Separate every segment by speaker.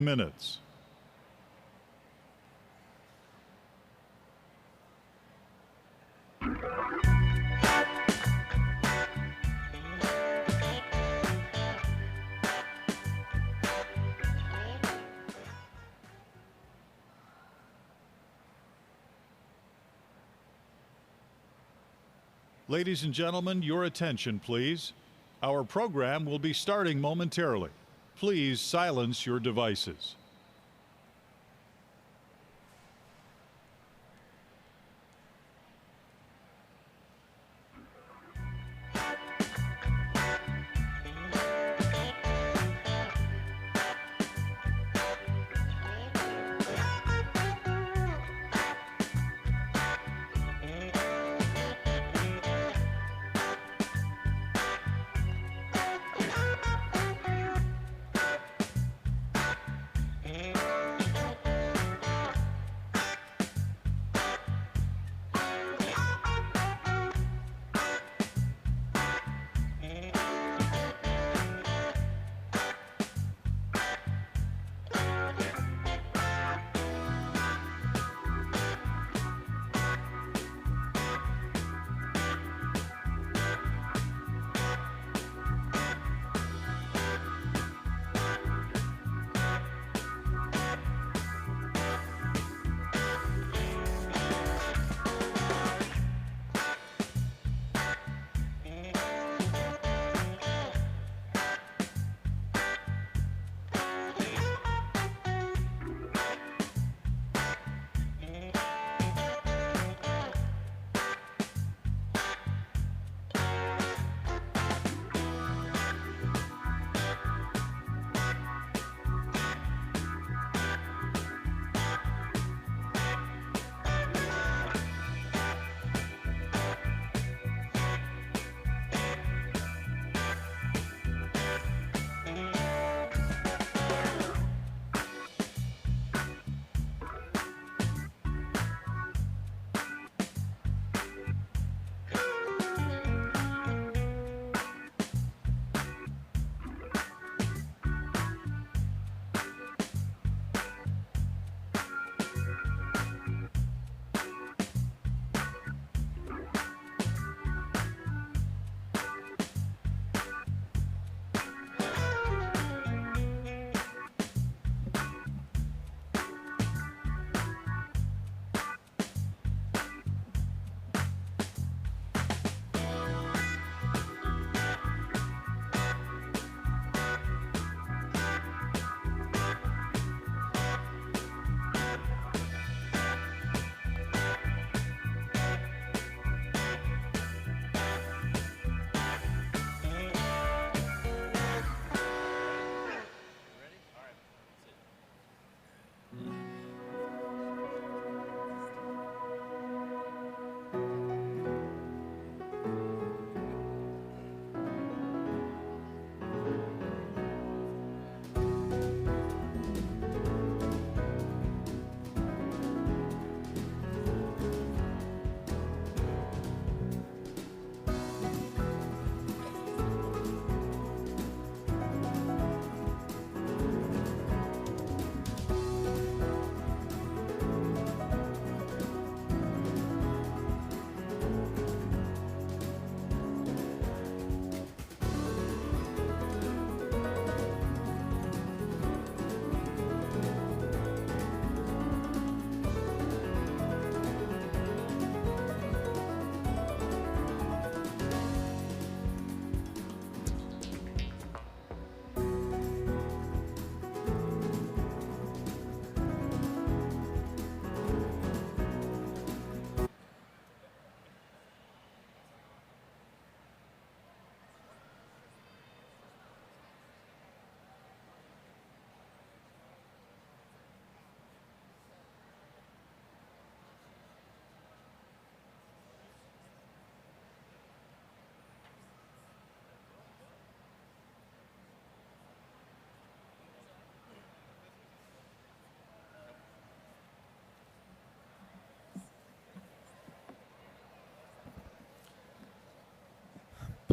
Speaker 1: minutes. Ladies and gentlemen, your attention, please. Our program will be starting momentarily. Please silence your devices.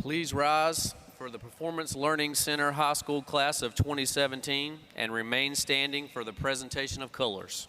Speaker 2: Please rise for for the Performance Learning Center High School class of 2017 and remain standing for the presentation of colors.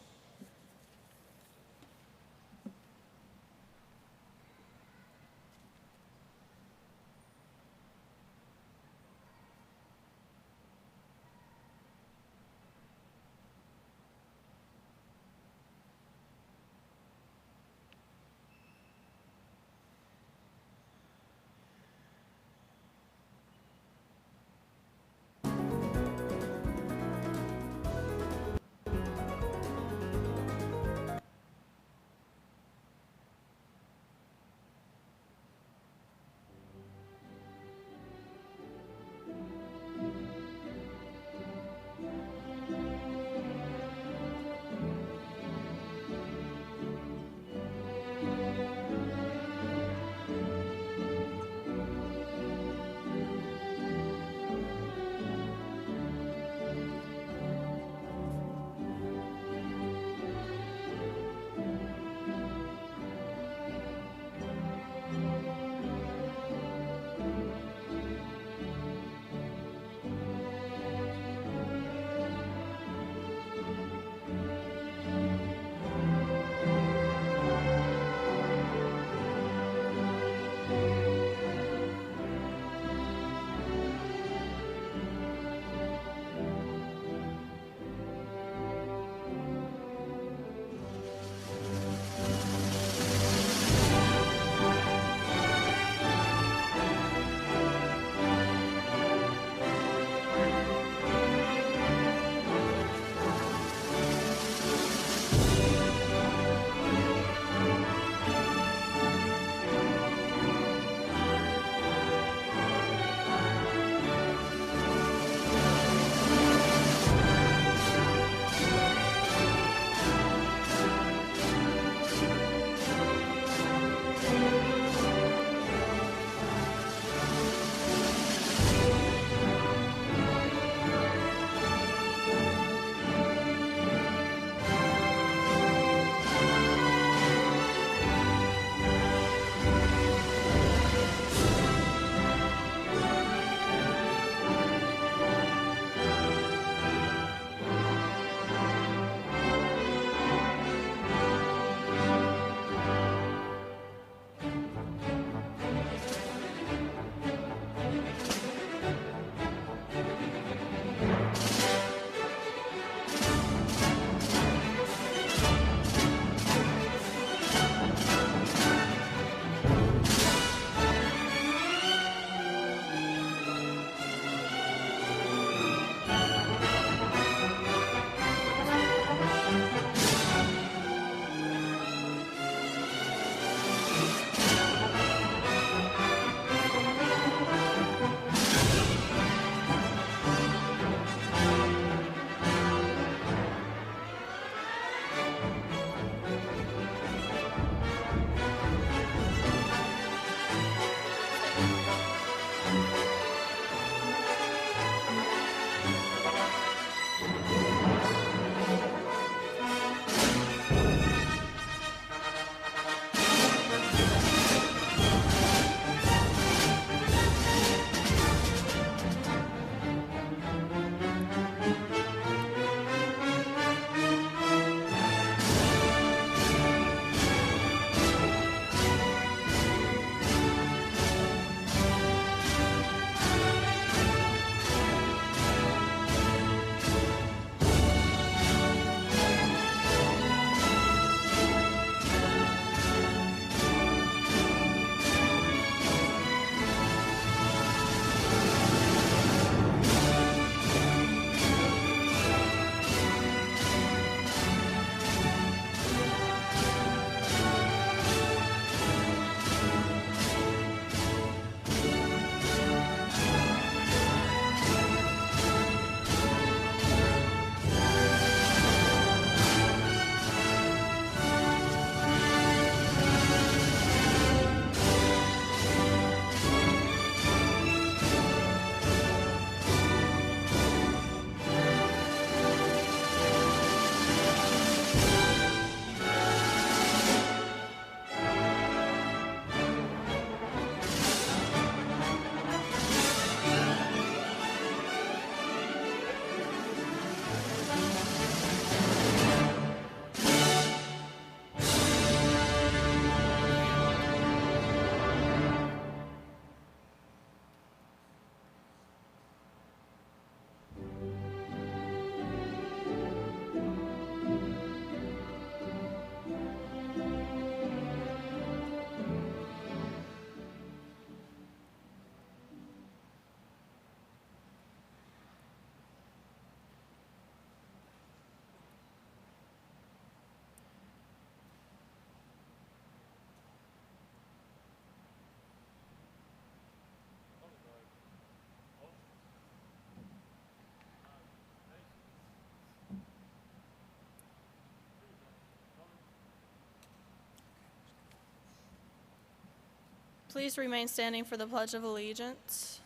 Speaker 3: Please remain standing for the Pledge of Allegiance.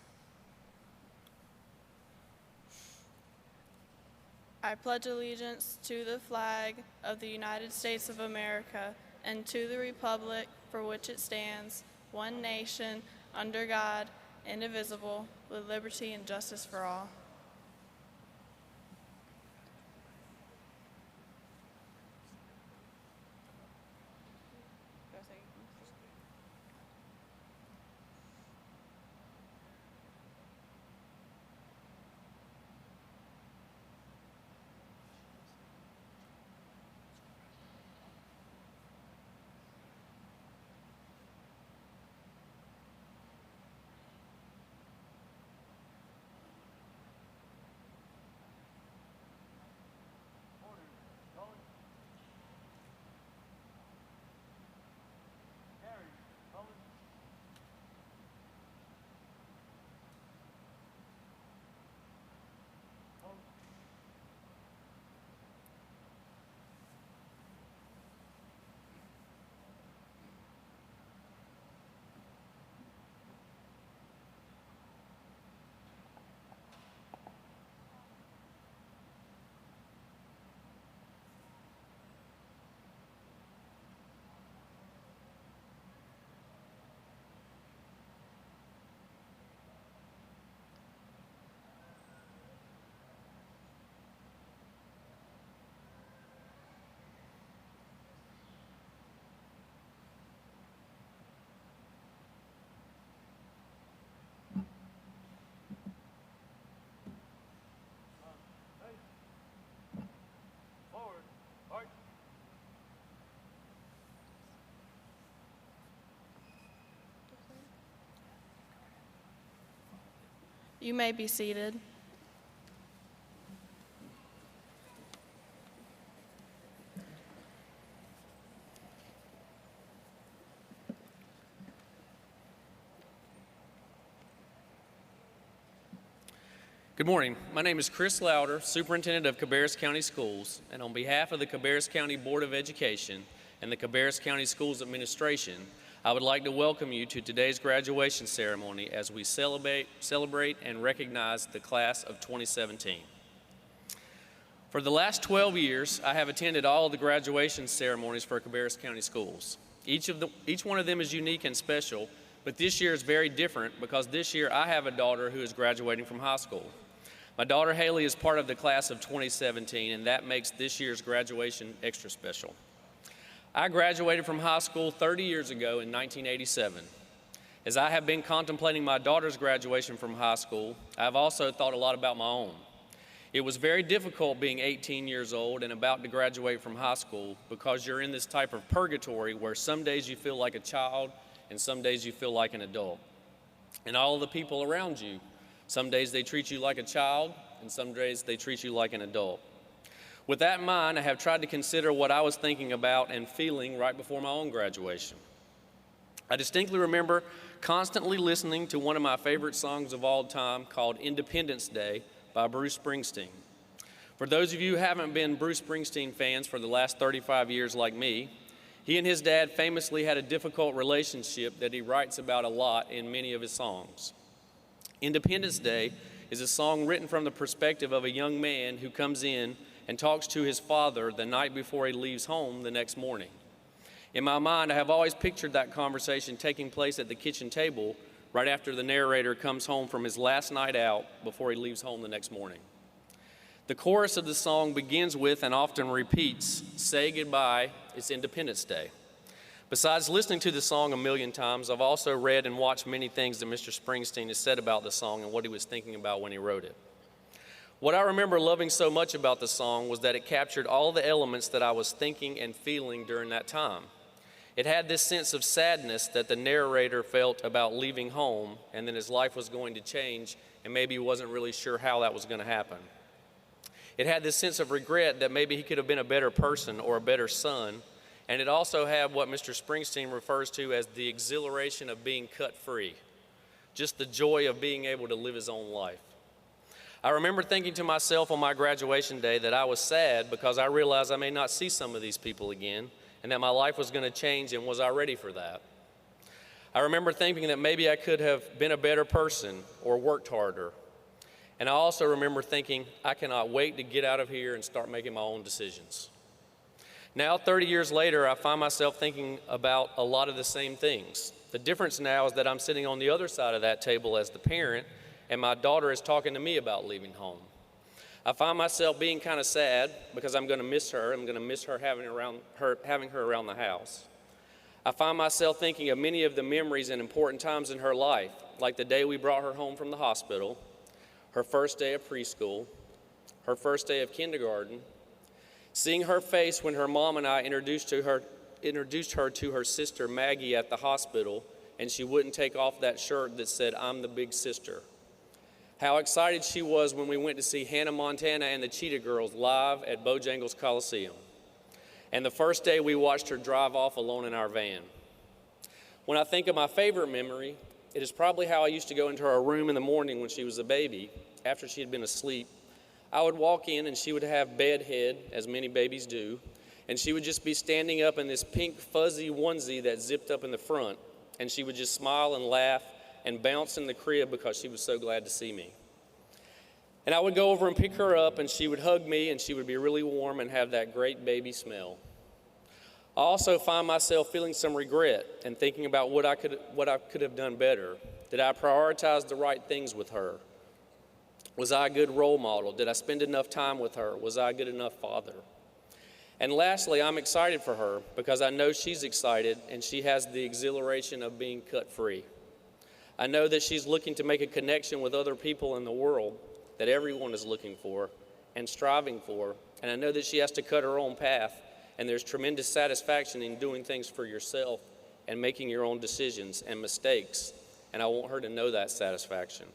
Speaker 3: I pledge allegiance to the flag of the United States of America and to the republic for which it stands, one nation, under God, indivisible, with liberty and justice for all. You may be seated.
Speaker 2: Good morning. My name is Chris Louder, Superintendent of Cabarrus County Schools, and on behalf of the Cabarrus County Board of Education and the Cabarrus County Schools Administration, I would like to welcome you to today's graduation ceremony as we celebrate and recognize the class of 2017. For the last 12 years, I have attended all of the graduation ceremonies for Cabarrus County Schools. Each one of them is unique and special, but this year is very different because this year I have a daughter who is graduating from high school. My daughter Haley is part of the class of 2017, and that makes this year's graduation extra special. I graduated from high school 30 years ago in 1987. As I have been contemplating my daughter's graduation from high school, I've also thought a lot about my own. It was very difficult being 18 years old and about to graduate from high school because you're in this type of purgatory where some days you feel like a child and some days you feel like an adult. And all of the people around you, some days they treat you like a child and some days they treat you like an adult. With that in mind, I have tried to consider what I was thinking about and feeling right before my own graduation. I distinctly remember constantly listening to one of my favorite songs of all time called Independence Day by Bruce Springsteen. For those of you who haven't been Bruce Springsteen fans for the last 35 years like me, he and his dad famously had a difficult relationship that he writes about a lot in many of his songs. Independence Day is a song written from the perspective of a young man who comes in and talks to his father the night before he leaves home the next morning. In my mind, I have always pictured that conversation taking place at the kitchen table right after the narrator comes home from his last night out before he leaves home the next morning. The chorus of the song begins with and often repeats, "Say goodbye, it's Independence Day." Besides listening to the song a million times, I've also read and watched many things that Mr. Springsteen has said about the song and what he was thinking about when he wrote it. What I remember loving so much about the song was that it captured all the elements that I was thinking and feeling during that time. It had this sense of sadness that the narrator felt about leaving home and then his life was going to change and maybe he wasn't really sure how that was going to happen. It had this sense of regret that maybe he could have been a better person or a better son, and it also had what Mr. Springsteen refers to as the exhilaration of being cut free, just the joy of being able to live his own life. I remember thinking to myself on my graduation day that I was sad because I realized I may not see some of these people again and that my life was going to change, and was I ready for that? I remember thinking that maybe I could have been a better person or worked harder. And I also remember thinking, I cannot wait to get out of here and start making my own decisions. Now, 30 years later, I find myself thinking about a lot of the same things. The difference now is that I'm sitting on the other side of that table as the parent, and my daughter is talking to me about leaving home. I find myself being kind of sad because I'm going to miss her. I'm going to miss her having her around the house. I find myself thinking of many of the memories and important times in her life, like the day we brought her home from the hospital, her first day of preschool, her first day of kindergarten, seeing her face when her mom and I introduced her to her sister Maggie at the hospital, and she wouldn't take off that shirt that said, "I'm the big sister." How excited she was when we went to see Hannah Montana and the Cheetah Girls live at Bojangles Coliseum. And the first day we watched her drive off alone in our van. When I think of my favorite memory, it is probably how I used to go into her room in the morning when she was a baby, after she had been asleep. I would walk in and she would have bed head, as many babies do, and she would just be standing up in this pink fuzzy onesie that zipped up in the front, and she would just smile and laugh and bounce in the crib because she was so glad to see me. And I would go over and pick her up, and she would hug me, and she would be really warm and have that great baby smell. I also find myself feeling some regret and thinking about what I could have done better. Did I prioritize the right things with her? Was I a good role model? Did I spend enough time with her? Was I a good enough father? And lastly, I'm excited for her because I know she's excited and she has the exhilaration of being cut free. I know that she's looking to make a connection with other people in the world that everyone is looking for and striving for, and I know that she has to cut her own path, and there's tremendous satisfaction in doing things for yourself and making your own decisions and mistakes, and I want her to know that satisfaction.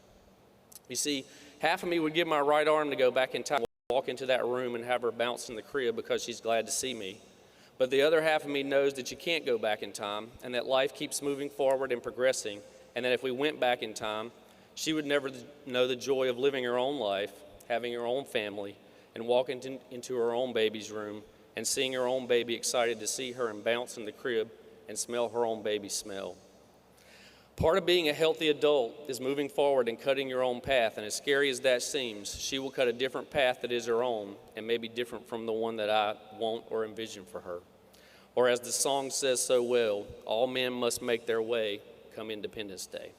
Speaker 2: You see, half of me would give my right arm to go back in time, walk into that room and have her bounce in the crib because she's glad to see me, but the other half of me knows that you can't go back in time and that life keeps moving forward and progressing, and that if we went back in time, she would never know the joy of living her own life, having her own family, and walking into her own baby's room and seeing her own baby excited to see her and bounce in the crib and smell her own baby's smell. Part of being a healthy adult is moving forward and cutting your own path, and as scary as that seems, she will cut a different path that is her own and may be different from the one that I want or envision for her. Or as the song says so well, all men must make their way come Independence Day.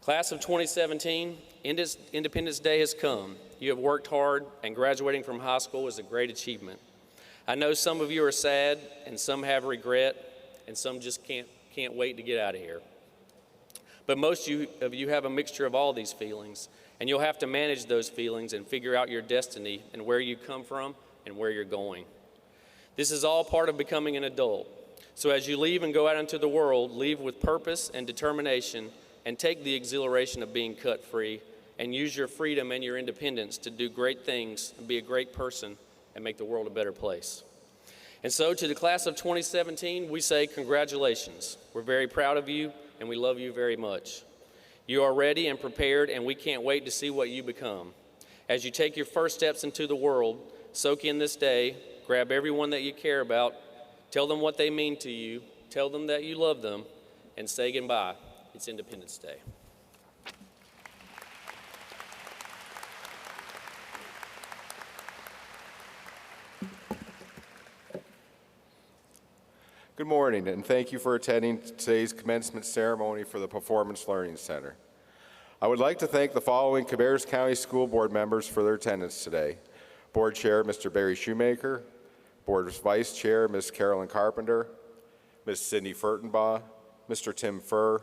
Speaker 2: Class of 2017, Independence Day has come. You have worked hard, and graduating from high school is a great achievement. I know some of you are sad, and some have regret, and some just can't wait to get out of here. But most of you have a mixture of all these feelings, and you'll have to manage those feelings and figure out your destiny and where you come from and where you're going. This is all part of becoming an adult. So as you leave and go out into the world, leave with purpose and determination, and take the exhilaration of being cut free and use your freedom and your independence to do great things and be a great person and make the world a better place. And so to the class of 2017, we say congratulations. We're very proud of you and we love you very much. You are ready and prepared, and we can't wait to see what you become. As you take your first steps into the world, soak in this day, grab everyone that you care about, tell them what they mean to you, tell them that you love them, and say goodbye. It's Independence Day.
Speaker 4: Good morning, and thank you for attending today's commencement ceremony for the Performance Learning Center. I would like to thank the following Cabarrus County School Board members for their attendance today. Board Chair, Mr. Barry Shoemaker, Board Vice Chair, Ms. Carolyn Carpenter, Ms. Cindy Furtenbaugh, Mr. Tim Furr,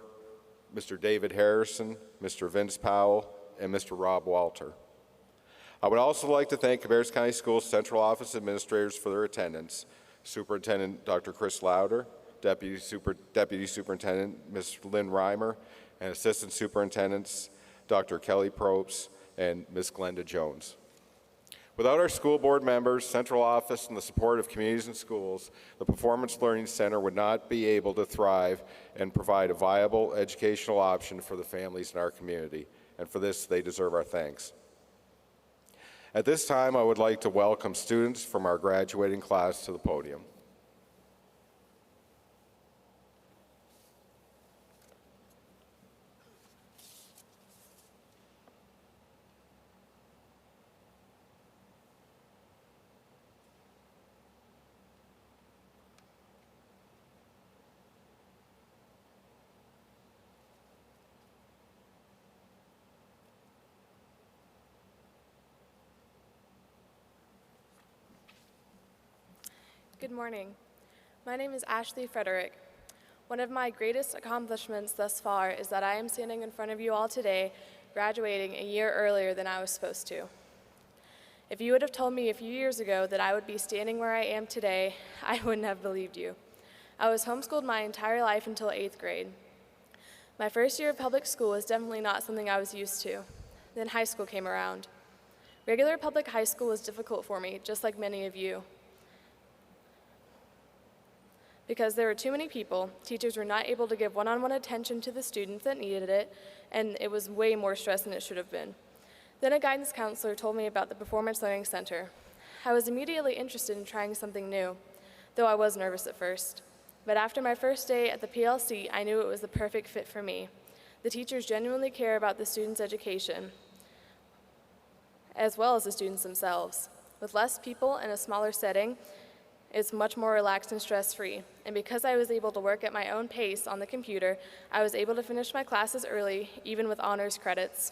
Speaker 4: Mr. David Harrison, Mr. Vince Powell, and Mr. Rob Walter. I would also like to thank Cabarrus County Schools Central Office Administrators for their attendance. Superintendent Dr. Chris Lauder, Deputy Superintendent Ms. Lynn Reimer, and Assistant Superintendents Dr. Kelly Probst and Ms. Glenda Jones. Without our school board members, central office, and the support of communities and schools, the Performance Learning Center would not be able to thrive and provide a viable educational option for the families in our community. And for this, they deserve our thanks. At this time, I would like to welcome students from our graduating class to the podium.
Speaker 5: Good morning. My name is Ashley Frederick. One of my greatest accomplishments thus far is that I am standing in front of you all today, graduating a year earlier than I was supposed to. If you would have told me a few years ago that I would be standing where I am today, I wouldn't have believed you. I was homeschooled my entire life until 8th grade. My first year of public school was definitely not something I was used to. Then high school came around. Regular public high school was difficult for me, just like many of you. Because there were too many people, teachers were not able to give one-on-one attention to the students that needed it, and it was way more stress than it should have been. Then a guidance counselor told me about the Performance Learning Center. I was immediately interested in trying something new, though I was nervous at first. But after my first day at the PLC, I knew it was the perfect fit for me. The teachers genuinely care about the students' education, as well as the students themselves. With less people and a smaller setting, it's much more relaxed and stress-free. And because I was able to work at my own pace on the computer, I was able to finish my classes early, even with honors credits.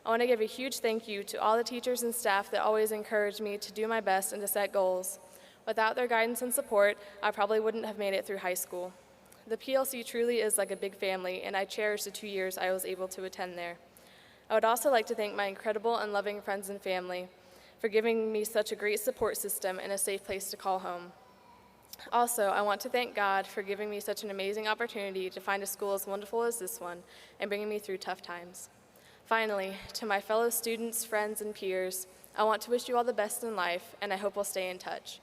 Speaker 5: I want to give a huge thank you to all the teachers and staff that always encouraged me to do my best and to set goals. Without their guidance and support, I probably wouldn't have made it through high school. The PLC truly is like a big family, and I cherish the 2 years I was able to attend there. I would also like to thank my incredible and loving friends and family for giving me such a great support system and a safe place to call home. Also, I want to thank God for giving me such an amazing opportunity to find a school as wonderful as this one and bringing me through tough times. Finally, to my fellow students, friends, and peers, I want to wish you all the best in life, and I hope we'll stay in touch.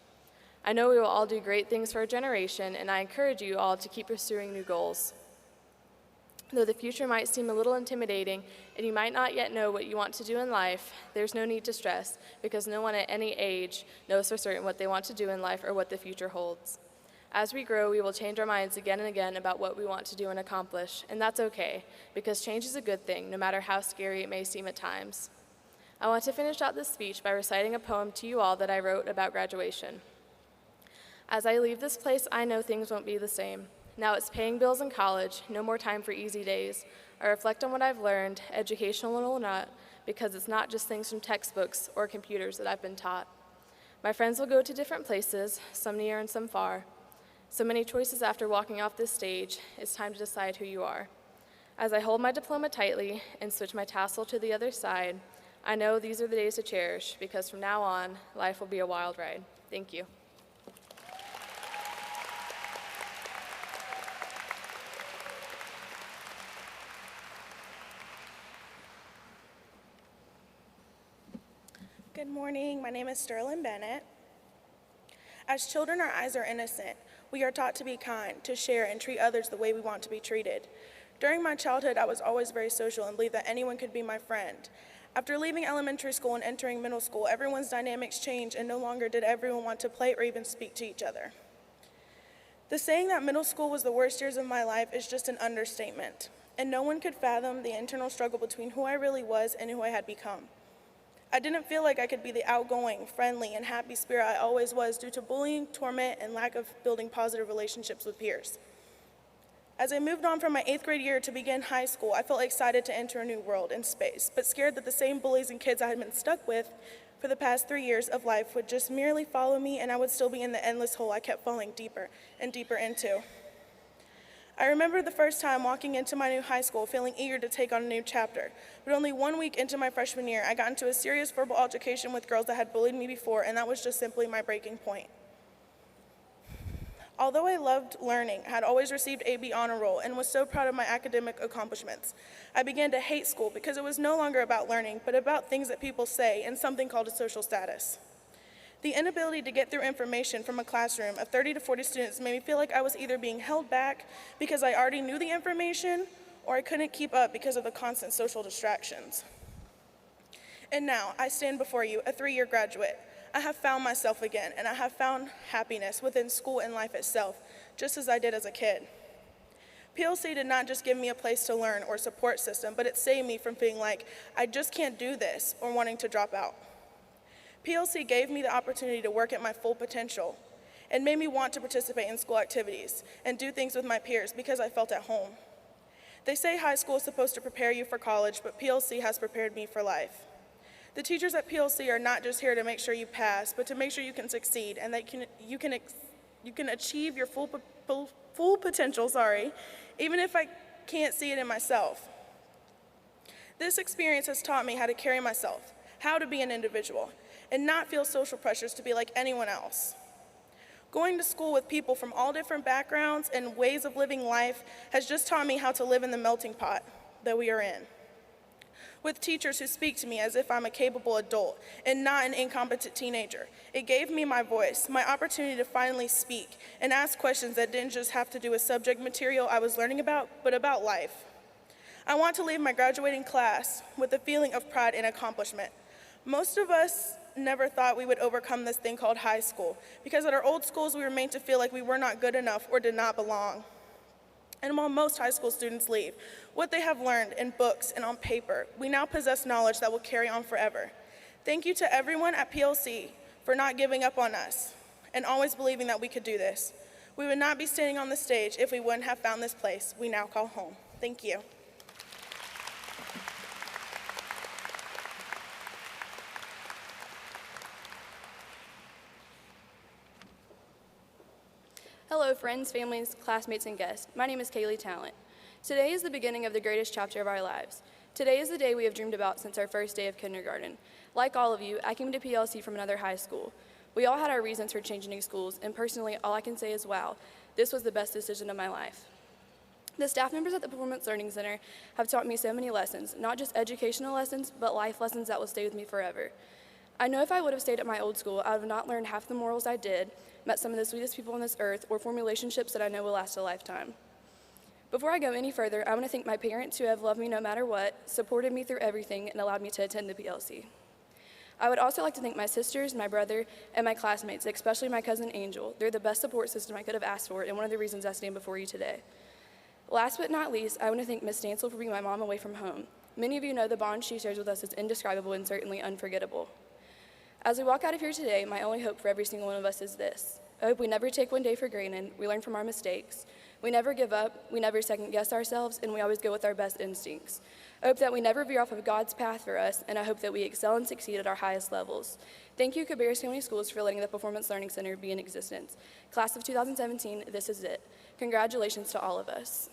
Speaker 5: I know we will all do great things for our generation, and I encourage you all to keep pursuing new goals. Though the future might seem a little intimidating and you might not yet know what you want to do in life, there's no need to stress because no one at any age knows for certain what they want to do in life or what the future holds. As we grow, we will change our minds again and again about what we want to do and accomplish, and that's okay because change is a good thing, no matter how scary it may seem at times. I want to finish out this speech by reciting a poem to you all that I wrote about graduation. As I leave this place, I know things won't be the same. Now it's paying bills in college, no more time for easy days. I reflect on what I've learned, educational or not, because it's not just things from textbooks or computers that I've been taught. My friends will go to different places, some near and some far. So many choices after walking off this stage, it's time to decide who you are. As I hold my diploma tightly and switch my tassel to the other side, I know these are the days to cherish because from now on, life will be a wild ride. Thank you.
Speaker 6: Good morning, my name is Sterling Bennett. As children, our eyes are innocent. We are taught to be kind, to share, and treat others the way we want to be treated. During my childhood, I was always very social and believed that anyone could be my friend. After leaving elementary school and entering middle school, everyone's dynamics changed and no longer did everyone want to play or even speak to each other. The saying that middle school was the worst years of my life is just an understatement, and no one could fathom the internal struggle between who I really was and who I had become. I didn't feel like I could be the outgoing, friendly, and happy spirit I always was due to bullying, torment, and lack of building positive relationships with peers. As I moved on from my 8th grade year to begin high school, I felt excited to enter a new world in space, but scared that the same bullies and kids I had been stuck with for the past 3 years of life would just merely follow me and I would still be in the endless hole I kept falling deeper and deeper into. I remember the first time walking into my new high school feeling eager to take on a new chapter, but only 1 week into my freshman year, I got into a serious verbal altercation with girls that had bullied me before, and that was just simply my breaking point. Although I loved learning, I had always received AB honor roll, and was so proud of my academic accomplishments, I began to hate school because it was no longer about learning, but about things that people say and something called a social status. The inability to get through information from a classroom of 30 to 40 students made me feel like I was either being held back because I already knew the information, or I couldn't keep up because of the constant social distractions. And now, I stand before you, a 3-year graduate. I have found myself again, and I have found happiness within school and life itself, just as I did as a kid. PLC did not just give me a place to learn or support system, but it saved me from feeling like I just can't do this or wanting to drop out. PLC gave me the opportunity to work at my full potential and made me want to participate in school activities and do things with my peers because I felt at home. They say high school is supposed to prepare you for college, but PLC has prepared me for life. The teachers at PLC are not just here to make sure you pass, but to make sure you can succeed and that you can You can achieve your full potential, even if I can't see it in myself. This experience has taught me how to carry myself, how to be an individual, and not feel social pressures to be like anyone else. Going to school with people from all different backgrounds and ways of living life has just taught me how to live in the melting pot that we are in. With teachers who speak to me as if I'm a capable adult and not an incompetent teenager, it gave me my voice, my opportunity to finally speak and ask questions that didn't just have to do with subject material I was learning about, but about life. I want to leave my graduating class with a feeling of pride and accomplishment. Most of us never thought we would overcome this thing called high school, because at our old schools we were made to feel like we were not good enough or did not belong. And while most high school students leave what they have learned in books and on paper, we now possess knowledge that will carry on forever. Thank you to everyone at PLC for not giving up on us and always believing that we could do this. We would not be standing on the stage if we wouldn't have found this place we now call home. Thank you.
Speaker 5: Hello, friends, families, classmates, and guests. My name is Kaylee Talent. Today is the beginning of the greatest chapter of our lives. Today is the day we have dreamed about since our first day of kindergarten. Like all of you, I came to PLC from another high school. We all had our reasons for changing schools, and personally, all I can say is, wow, this was the best decision of my life. The staff members at the Performance Learning Center have taught me so many lessons, not just educational lessons, but life lessons that will stay with me forever. I know if I would have stayed at my old school, I would have not learned half the morals I did, met some of the sweetest people on this earth, or formed relationships that I know will last a lifetime. Before I go any further, I want to thank my parents who have loved me no matter what, supported me through everything, and allowed me to attend the PLC. I would also like to thank my sisters, my brother, and my classmates, especially my cousin Angel. They're the best support system I could have asked for, and one of the reasons I stand before you today. Last but not least, I want to thank Miss Stansel for bringing my mom away from home. Many of you know the bond she shares with us is indescribable and certainly unforgettable. As we walk out of here today, my only hope for every single one of us is this. I hope we never take one day for granted, we learn from our mistakes, we never give up, we never second-guess ourselves, and we always go with our best instincts. I hope that we never veer off of God's path for us, and I hope that we excel and succeed at our highest levels. Thank you, Cabarrus County Schools, for letting the Performance Learning Center be in existence. Class of 2017, this is it. Congratulations to all of us.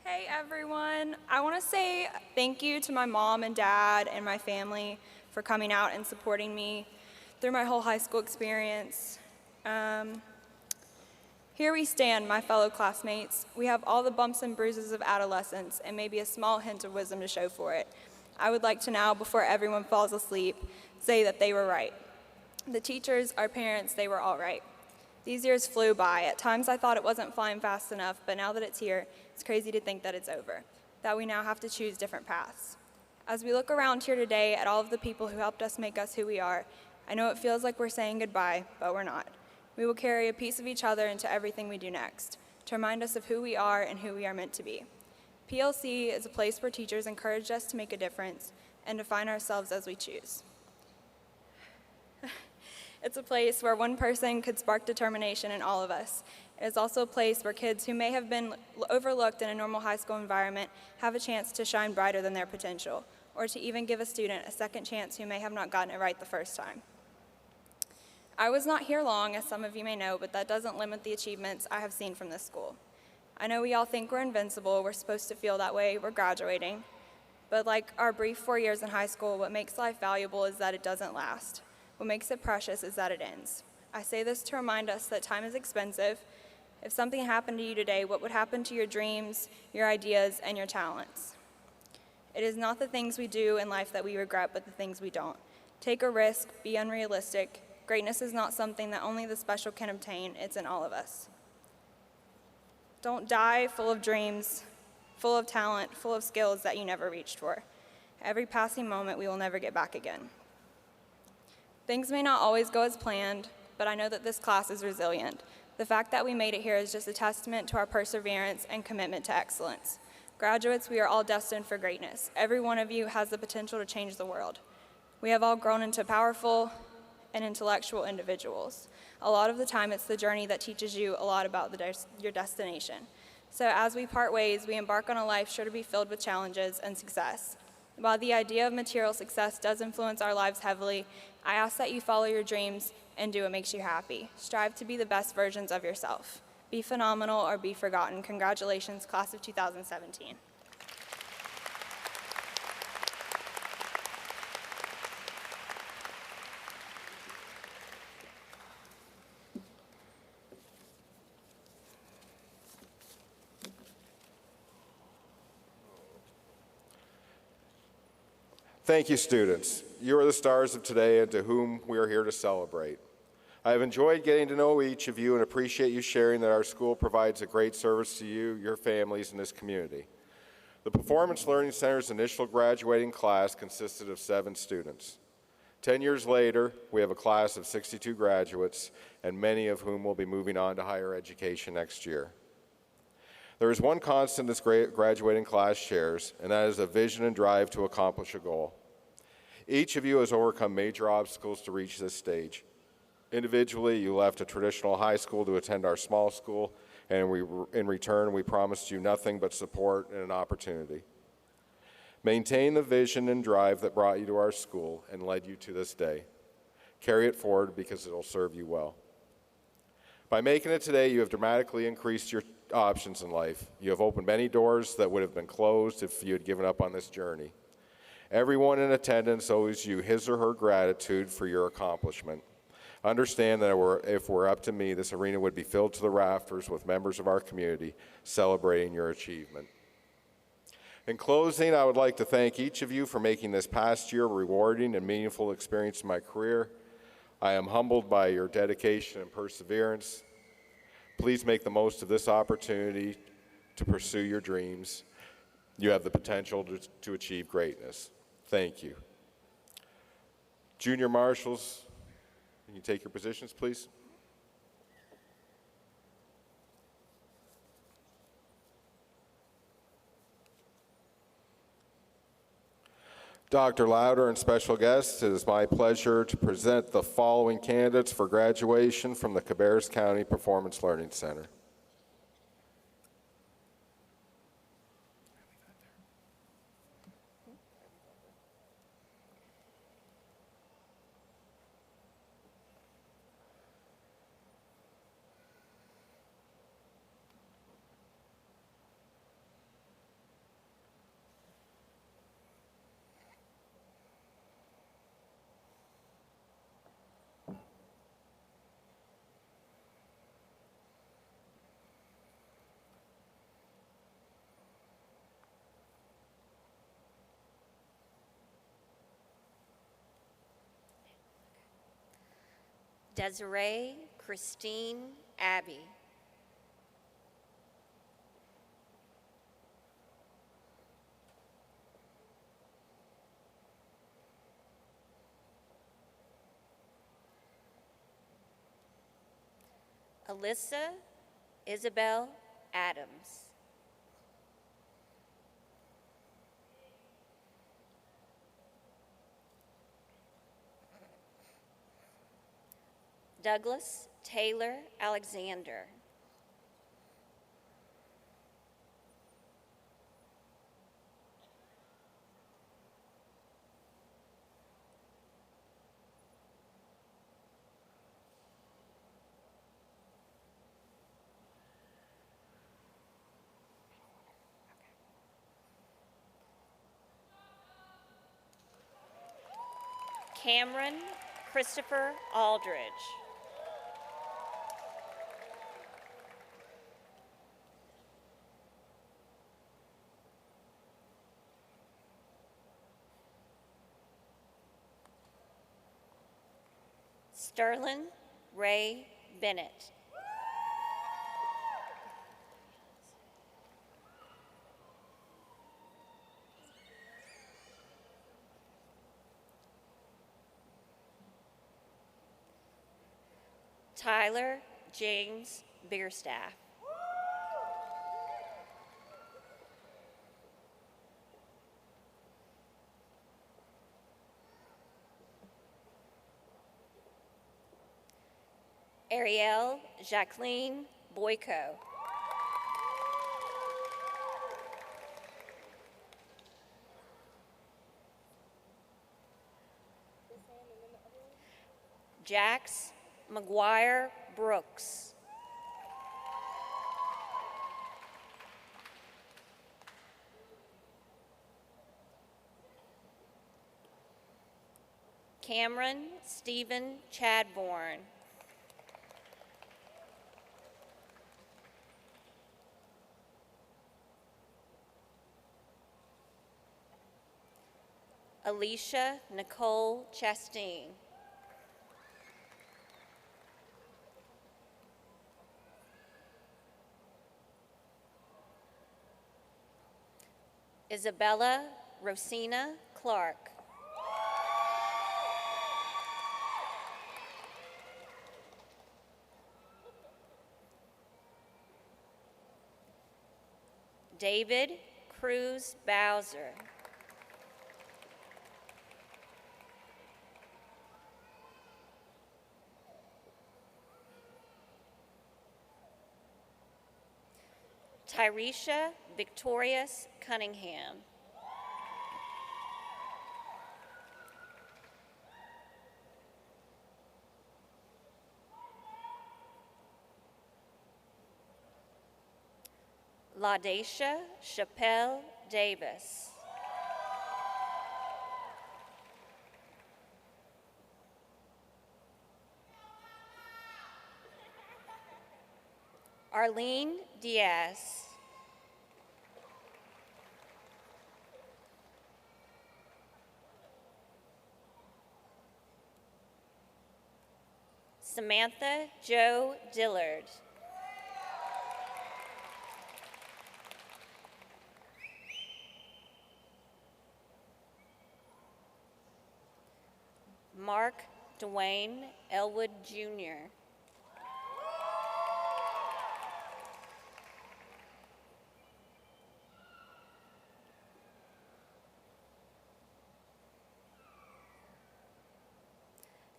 Speaker 7: Hey everyone, I want to say thank you to my mom and dad and my family for coming out and supporting me through my whole high school experience. Here we stand, my fellow classmates. We have all the bumps and bruises of adolescence and maybe a small hint of wisdom to show for it. I would like to now, before everyone falls asleep, say that they were right. The teachers, our parents, they were all right. These years flew by. At times I thought it wasn't flying fast enough, but now that it's here, it's crazy to think that it's over, that we now have to choose different paths. As we look around here today at all of the people who helped us make us who we are, I know it feels like we're saying goodbye, but we're not. We will carry a piece of each other into everything we do next, to remind us of who we are and who we are meant to be. PLC is a place where teachers encourage us to make a difference and define ourselves as we choose. It's a place where one person could spark determination in all of us. It is also a place where kids who may have been overlooked in a normal high school environment have a chance to shine brighter than their potential, or to even give a student a second chance who may have not gotten it right the first time. I was not here long, as some of you may know, but that doesn't limit the achievements I have seen from this school. I know we all think we're invincible, we're supposed to feel that way, we're graduating, but like our brief 4 years in high school, what makes life valuable is that it doesn't last. What makes it precious is that it ends. I say this to remind us that time is expensive. If something happened to you today, what would happen to your dreams, your ideas, and your talents? It is not the things we do in life that we regret, but the things we don't. Take a risk, be unrealistic. Greatness is not something that only the special can obtain, it's in all of us. Don't die full of dreams, full of talent, full of skills that you never reached for. Every passing moment we will never get back again. Things may not always go as planned, but I know that this class is resilient. The fact that we made it here is just a testament to our perseverance and commitment to excellence. Graduates, we are all destined for greatness. Every one of you has the potential to change the world. We have all grown into powerful and intellectual individuals. A lot of the time, it's the journey that teaches you a lot about your destination. So as we part ways, we embark on a life sure to be filled with challenges and success. While the idea of material success does influence our lives heavily, I ask that you follow your dreams and do what makes you happy. Strive to be the best versions of yourself. Be phenomenal or be forgotten. Congratulations, class of 2017.
Speaker 4: Thank you, students. You are the stars of today and to whom we are here to celebrate. I have enjoyed getting to know each of you and appreciate you sharing that our school provides a great service to you, your families, and this community. The Performance Learning Center's initial graduating class consisted of 7 students. 10 years later, we have a class of 62 graduates, and many of whom will be moving on to higher education next year. There is one constant this graduating class shares, and that is a vision and drive to accomplish a goal. Each of you has overcome major obstacles to reach this stage. Individually, you left a traditional high school to attend our small school, and in return, we promised you nothing but support and an opportunity. Maintain the vision and drive that brought you to our school and led you to this day. Carry it forward because it will serve you well. By making it today, you have dramatically increased your options in life. You have opened many doors that would have been closed if you had given up on this journey. Everyone in attendance owes you his or her gratitude for your accomplishment. Understand that if we're up to me, this arena would be filled to the rafters with members of our community celebrating your achievement. In closing, I would like to thank each of you for making this past year a rewarding and meaningful experience in my career. I am humbled by your dedication and perseverance. Please make the most of this opportunity to pursue your dreams. You have the potential to achieve greatness. Thank you. Junior marshals, can you take your positions, please? Dr. Louder and special guests, it is my pleasure to present the following candidates for graduation from the Cabarrus County Performance Learning Center.
Speaker 8: Desiree Christine Abbey. Alyssa Isabel Adams. Douglas Taylor Alexander. Cameron Christopher Aldridge. Sterling Ray Bennett. Tyler James Biggerstaff. Ariel Jacqueline Boyko. Jax McGuire Brooks. Cameron Stephen Chadbourne. Alicia Nicole Chastain. Isabella Rosina Clark. David Cruz Bowser. Tyresha Victorious Cunningham. LaDacia Chappelle Davis. Arlene Diaz. Samantha Jo Dillard. Mark Dwayne Elwood Jr.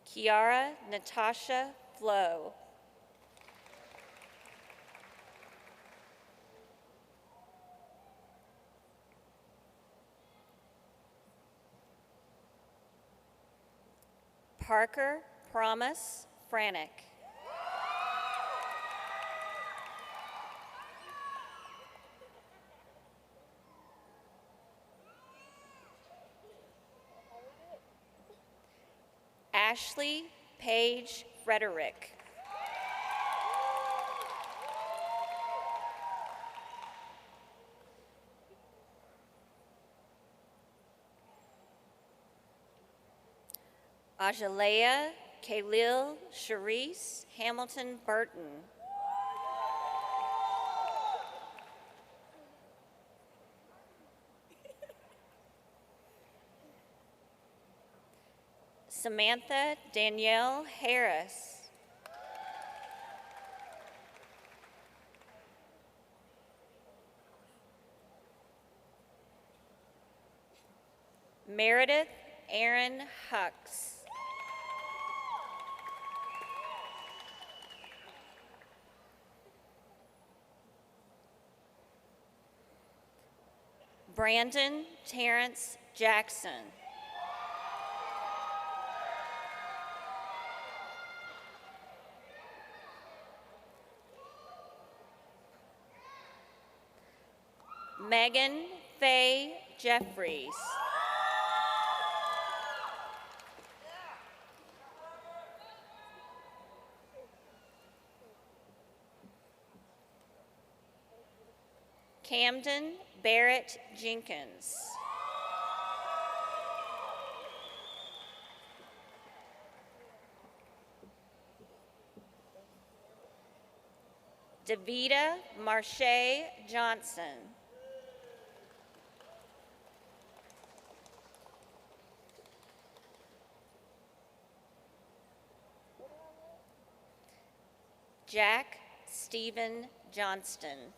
Speaker 8: Kiara Natasha Flo. Parker Promise Franick. Ashley Paige Frederick. Ajalea Khalil Sharice Hamilton Burton. Samantha Danielle Harris. Meredith Aaron Hux. Brandon Terrence Jackson. Megan Faye Jeffries. Camden Barrett Jenkins. Davida Marche Johnson. Jack Stephen Johnston.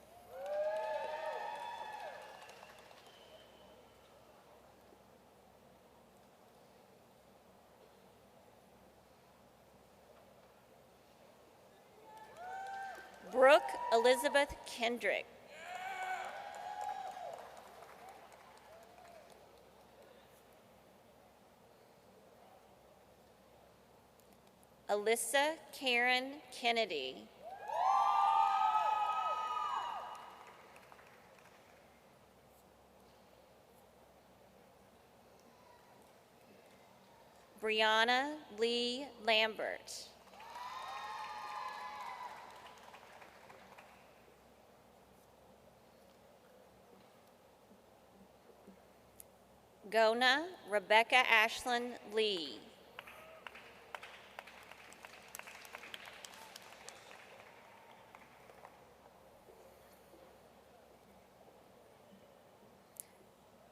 Speaker 8: Brooke Elizabeth Kendrick. Alyssa Karen Kennedy. Brianna Lee Lambert. Gona Rebecca Ashlyn Lee.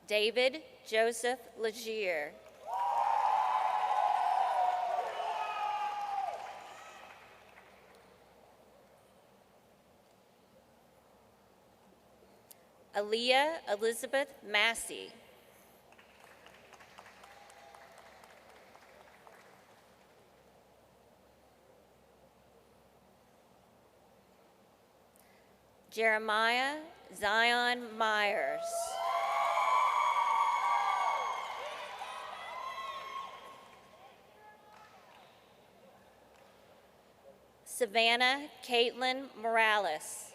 Speaker 8: David Joseph Legier. Aaliyah Elizabeth Massey. Jeremiah Zion Myers. Savannah Caitlin Morales.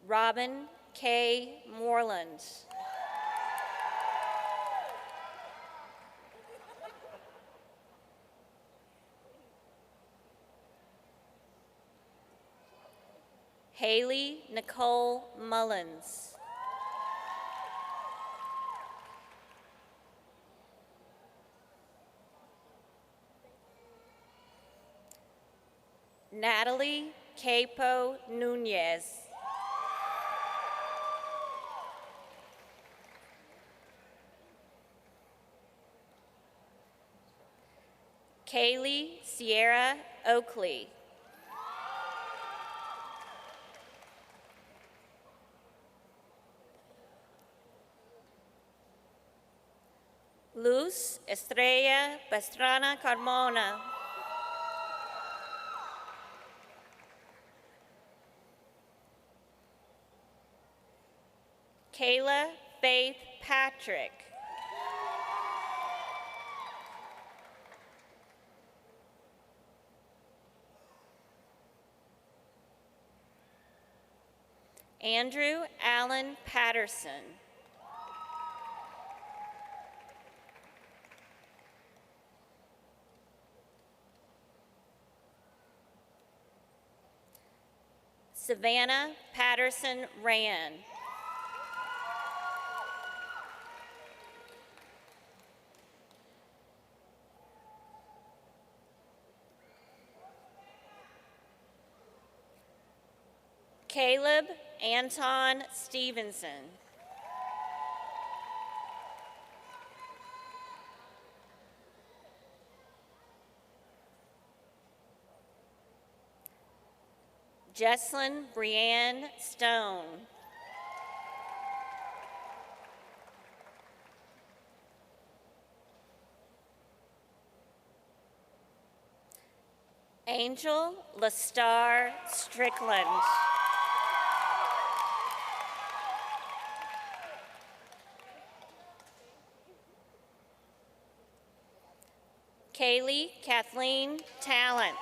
Speaker 8: Robin K. Moreland. Haley Nicole Mullins. Natalie Capo Nunez. Kaylee Sierra Oakley. Luz Estrella Pastrana Carmona. Kayla Faith Patrick. Andrew Allen Patterson. Savannah Patterson Rand. Caleb Anton Stevenson. Jesslyn Brianne Stone. Angel Lastar Strickland. Kaylee Kathleen Talent.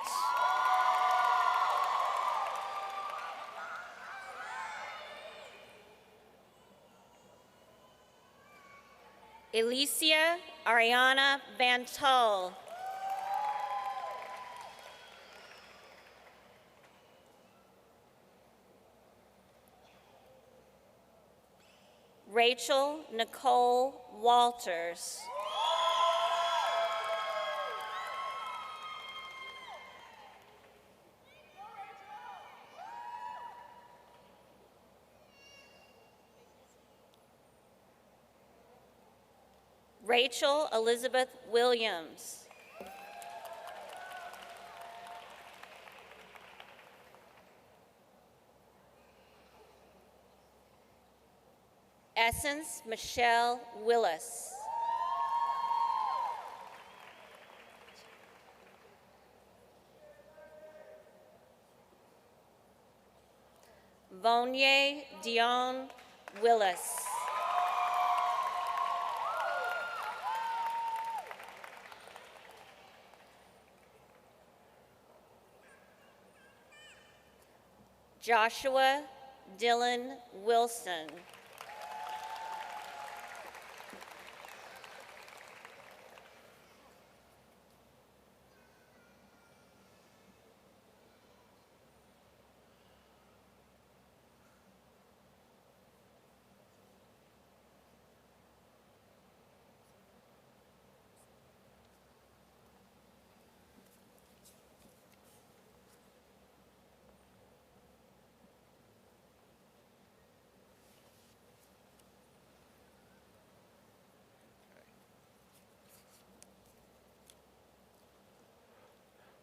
Speaker 8: Alicia Ariana Van Tull. Rachel Nicole Walters. Rachel Elizabeth Williams. Essence Michelle Willis. Vonye Dion Willis. Joshua Dylan Wilson.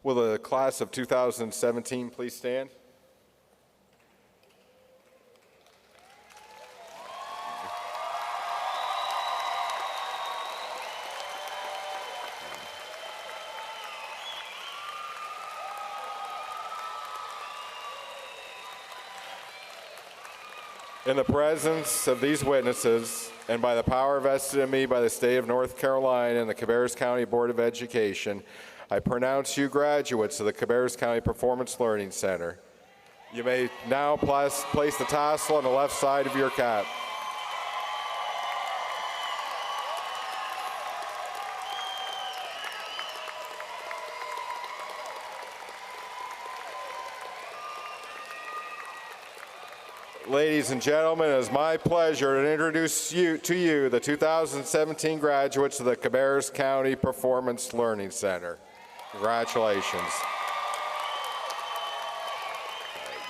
Speaker 4: Will the class of 2017 please stand? In the presence of these witnesses and by the power vested in me by the state of North Carolina and the Cabarrus County Board of Education, I pronounce you graduates of the Cabarrus County Performance Learning Center. You may now place the tassel on the left side of your cap. Ladies and gentlemen, it is my pleasure to introduce to you the 2017 graduates of the Cabarrus County Performance Learning Center. Congratulations.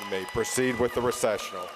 Speaker 4: You may proceed with the recessional.